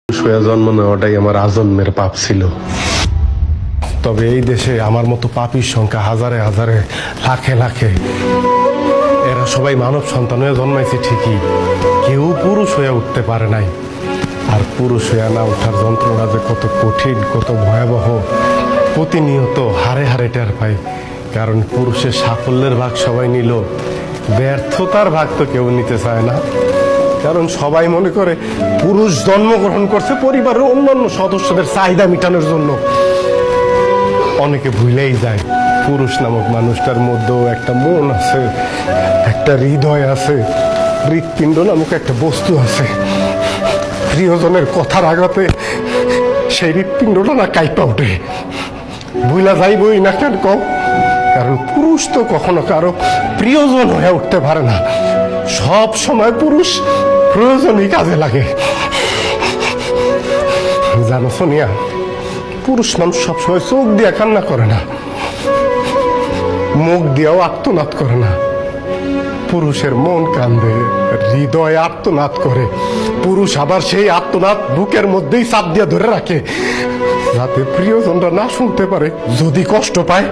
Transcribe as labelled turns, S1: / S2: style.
S1: পুরুষ জন্ম নেওয়াটাই আমার আজন্মের পাপ ছিল।
S2: তবে এই দেশে আমার মতো পাপীর সংখ্যা হাজারে হাজারে, লাখে লাখে। এরা সবাই মানব সন্তান হয়ে জন্মাইছে ঠিকই, কেউ পুরুষ হয়ে উঠতে পারে নাই। আর পুরুষ হয়ে না ওঠার যন্ত্রণা যে কত কঠিন, কত ভয়াবহ, প্রতিনিয়ত হারে হারে টের পাই। কারণ পুরুষের সাফল্যের ভাগ সবাই নিল, ব্যর্থতার ভাগ তো কেউ নিতে চায় না। কারণ সবাই মনে করে পুরুষ জন্মগ্রহণ করছে পরিবারের অন্যান্য সদস্যদের চাহিদা মেটানোর জন্য। অনেকে ভুলেই যায় পুরুষ নামক মানুষটার মধ্যেও একটা মন আছে, একটা হৃদয় আছে, হৃৎপিণ্ড নামক একটা বস্তু আছে। প্রিয়জনের কথার আঘাতে সেই হৃৎপিণ্ডটা না কাইপা ওঠে। ভুলা যাইবই না কেন কও? কারণ পুরুষ তো কখনো কারো প্রিয়জন হয়ে উঠতে পারে না। সব সময় পুরুষ প্রয়োজনই কাজে লাগে। জানো সোনিয়া, পুরুষ মানুষ সবসময় চোখ দিয়ে কান্না করে না, মুখ দিয়েও আর্তনাদ করে না। পুরুষের মন কান্দে, হৃদয় আর্তনাদ করে। পুরুষ আবার সেই আর্তনাদ বুকের মধ্যেই চাপ দিয়ে ধরে রাখে, যাতে প্রিয়জনরা না শুনতে পারে। যদি কষ্ট পায়